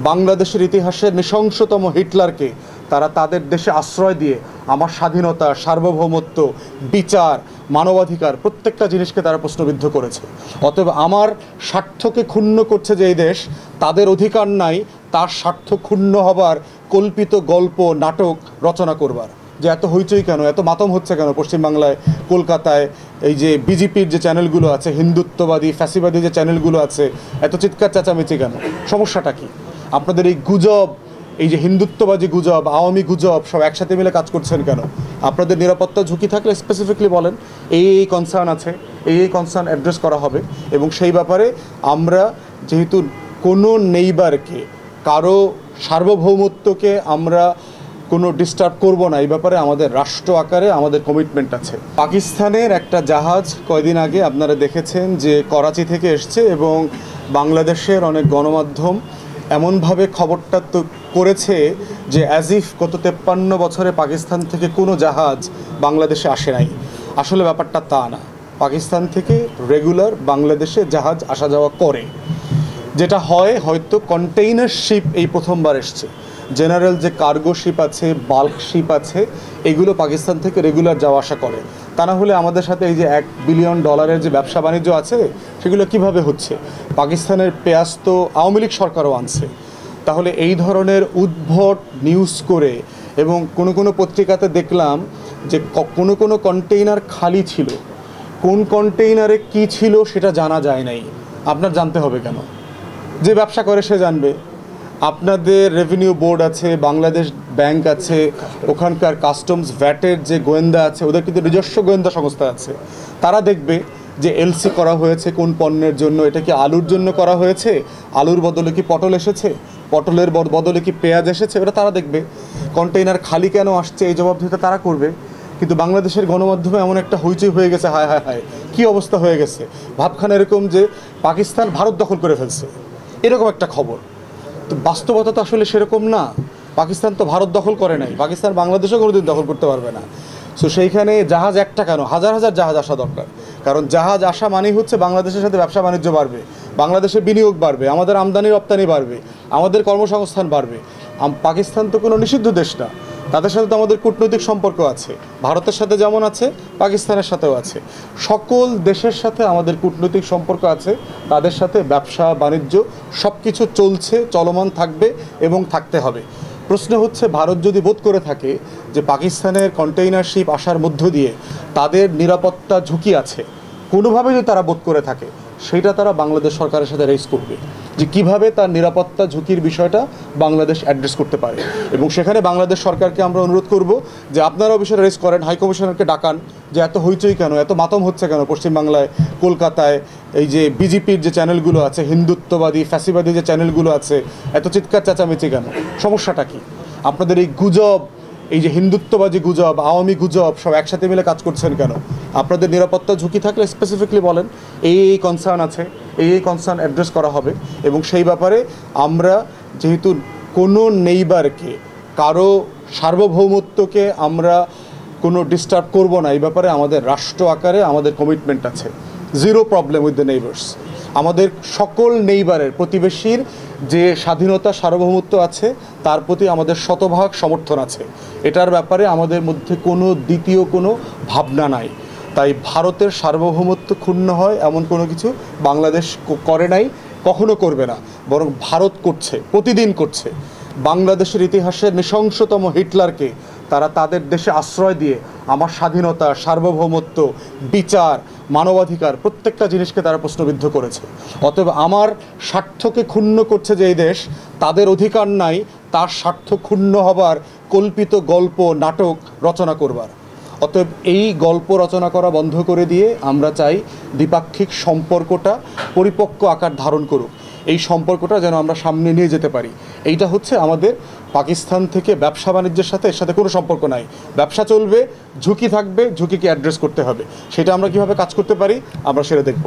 বাংলাদেশের ইতিহাসের নৃশংসতম হিটলারকে তারা তাদের দেশে আশ্রয় দিয়ে আমার স্বাধীনতা, সার্বভৌমত্ব, বিচার, মানবাধিকার প্রত্যেকটা জিনিসকে তারা প্রশ্নবিদ্ধ করেছে। অতএব আমার স্বার্থকে ক্ষুণ্ণ করছে যে এই দেশ, তাদের অধিকার নাই তার স্বার্থ ক্ষুণ্ণ হবার কল্পিত গল্প, নাটক রচনা করবার। যে এত হইচই কেন, এত মাতম হচ্ছে কেন পশ্চিমবাংলায়, কলকাতায় এই যে বিজেপির যে চ্যানেলগুলো আছে, হিন্দুত্ববাদী ফ্যাসিবাদী যে চ্যানেলগুলো আছে, এত চিৎকার চেঁচামেচি কেন? সমস্যাটা কি? আপনাদের এই গুজব, এই যে হিন্দুত্ববাদী গুজব, আওয়ামী গুজব সব একসাথে মিলে কাজ করছেন কেন? আপনাদের নিরাপত্তা ঝুঁকি থাকলে স্পেসিফিকলি বলেন এই কনসার্ন আছে, এই কনসার্ন অ্যাড্রেস করা হবে। এবং সেই ব্যাপারে আমরা যেহেতু কোনো নেইবারকে, কারো সার্বভৌমত্বকে আমরা কোনো ডিস্টার্ব করব না, এই ব্যাপারে আমাদের রাষ্ট্র আকারে আমাদের কমিটমেন্ট আছে। পাকিস্তানের একটা জাহাজ কয়দিন আগে আপনারা দেখেছেন যে করাচি থেকে এসছে, এবং বাংলাদেশের অনেক গণমাধ্যম এমনভাবে খবরটা তো করেছে যে অ্যাজ ইফ গত 53 বছরে পাকিস্তান থেকে কোনো জাহাজ বাংলাদেশে আসে নাই। আসলে ব্যাপারটা তা না। পাকিস্তান থেকে রেগুলার বাংলাদেশে জাহাজ আসা যাওয়া করে। যেটা হয়, হয়তো কন্টেইনার শিপ এই প্রথমবার এসছে। জেনারেল যে কার্গো শিপ আছে, বাল্ক শিপ আছে, এগুলো পাকিস্তান থেকে রেগুলার যাওয়া আসা করে। তা না হলে আমাদের সাথে এই যে $1 বিলিয়ন যে ব্যবসা বাণিজ্য আছে, সেগুলো কিভাবে হচ্ছে? পাকিস্তানের পেঁয়াজ তো আওয়ামী লীগ সরকারও আনছে। তাহলে এই ধরনের উদ্ভট নিউজ করে, এবং কোনো পত্রিকাতে দেখলাম যে কোনো কন্টেইনার খালি ছিল, কোন কন্টেইনারে কি ছিল সেটা জানা যায় নাই। আপনার জানতে হবে কেন? যে ব্যবসা করে সে জানবে। আপনাদের রেভিনিউ বোর্ড আছে, বাংলাদেশ ব্যাংক আছে, ওখানকার কাস্টমস ভ্যাটের যে গোয়েন্দা আছে, ওদের কিন্তু নিজস্ব গোয়েন্দা সংস্থা আছে। তারা দেখবে যে এলসি করা হয়েছে কোন পণ্যের জন্য, এটা কি আলুর জন্য করা হয়েছে, আলুর বদলে কি পটল এসেছে, পটলের বদলে কি পেঁয়াজ এসেছে, ওটা তারা দেখবে। কন্টেইনার খালি কেন আসছে এই জবাবদিহিতা তারা করবে। কিন্তু বাংলাদেশের গণমাধ্যমে এমন একটা হইচই হয়ে গেছে, হায় হায় হায় কী অবস্থা হয়ে গেছে। ভাবখান এরকম যে পাকিস্তান ভারত দখল করে ফেলছে, এরকম একটা খবর। তো বাস্তবতা তো আসলে সেরকম না। পাকিস্তান তো ভারত দখল করে নাই, পাকিস্তান বাংলাদেশও কোনোদিন দখল করতে পারবে না। সো সেইখানে জাহাজ একটা কেন, হাজার হাজার জাহাজ আসা দরকার। কারণ জাহাজ আসা মানেই হচ্ছে বাংলাদেশের সাথে ব্যবসা বাণিজ্য বাড়বে, বাংলাদেশে বিনিয়োগ বাড়বে, আমাদের আমদানি রপ্তানি বাড়বে, আমাদের কর্মসংস্থান বাড়বে। পাকিস্তান তো কোনো নিষিদ্ধ দেশ না, তাদের সাথে তো আমাদের কূটনৈতিক সম্পর্ক আছে। ভারতের সাথে যেমন আছে, পাকিস্তানের সাথেও আছে। সকল দেশের সাথে আমাদের কূটনৈতিক সম্পর্ক আছে, তাদের সাথে ব্যবসা বাণিজ্য সব কিছু চলছে, চলমান থাকবে এবং থাকতে হবে। প্রশ্ন হচ্ছে, ভারত যদি বোধ করে থাকে যে পাকিস্তানের কন্টেইনার শিপ আসার মধ্য দিয়ে তাদের নিরাপত্তা ঝুঁকি আছে, কোনোভাবে যদি তারা বোধ করে থাকে, সেটা তারা বাংলাদেশ সরকারের সাথে রেজ করবে যে কিভাবে তার নিরাপত্তা ঝুঁকির বিষয়টা বাংলাদেশ অ্যাড্রেস করতে পারে। এবং সেখানে বাংলাদেশ সরকারকে আমরা অনুরোধ করব যে আপনারাও বিষয়টা রেজ করেন, হাই কমিশনারকে ডাকান যে এত হইচই কেন, এত মাতম হচ্ছে কেন পশ্চিমবাংলায়, কলকাতায় এই যে বিজেপির যে চ্যানেলগুলো আছে, হিন্দুত্ববাদী ফ্যাসিবাদী যে চ্যানেলগুলো আছে, এত চিৎকার চেঁচামেচি কেন? সমস্যাটা কি? আপনাদের এই গুজব, এই যে হিন্দুত্ববাদী গুজব, আওয়ামী গুজব সব একসাথে মিলে কাজ করছেন কেন? আপনাদের নিরাপত্তা ঝুঁকি থাকলে স্পেসিফিকলি বলেন এই কনসার্ন আছে, এই কনসার্ন অ্যাড্রেস করা হবে। এবং সেই ব্যাপারে আমরা যেহেতু কোনো নেইবারকে, কারো সার্বভৌমত্বকে আমরা কোনো ডিস্টার্ব করব না, এই ব্যাপারে আমাদের রাষ্ট্র আকারে আমাদের কমিটমেন্ট আছে। Zero problem with the neighbours. আমাদের সকল নেইবারের, প্রতিবেশীর যে স্বাধীনতা, সার্বভৌমত্ব আছে, তার প্রতি আমাদের শতভাগ সমর্থন আছে। এটার ব্যাপারে আমাদের মধ্যে কোনো দ্বিতীয় কোনো ভাবনা নাই। তাই ভারতের সার্বভৌমত্ব ক্ষুণ্ণ হয় এমন কোনো কিছু বাংলাদেশ করে নাই, কখনো করবে না। বরং ভারত করছে, প্রতিদিন করছে। বাংলাদেশের ইতিহাসের নৃশংসতম হিটলারকে তারা তাদের দেশে আশ্রয় দিয়ে আমার স্বাধীনতা, সার্বভৌমত্ব, বিচার, মানবাধিকার প্রত্যেকটা জিনিসকে তারা প্রশ্নবিদ্ধ করেছে। অতএব আমার স্বার্থকে ক্ষুণ্ণ করছে যে এই দেশ, তাদের অধিকার নাই তার স্বার্থ ক্ষুণ্ণ হবার কল্পিত গল্প, নাটক রচনা করবার। অতএব এই গল্প রচনা করা বন্ধ করে দিয়ে আমরা চাই দ্বিপাক্ষিক সম্পর্কটা পরিপক্ক আকার ধারণ করুক। এই সম্পর্কটা যেন আমরা সামনে নিয়ে যেতে পারি। এইটা হচ্ছে আমাদের পাকিস্তান থেকে ব্যবসা বাণিজ্যের সাথে, এর সাথে কোনো সম্পর্ক নাই। ব্যবসা চলবে, ঝুঁকি থাকবে, ঝুঁকিকে অ্যাড্রেস করতে হবে। সেটা আমরা কীভাবে কাজ করতে পারি আমরা সেটা দেখব।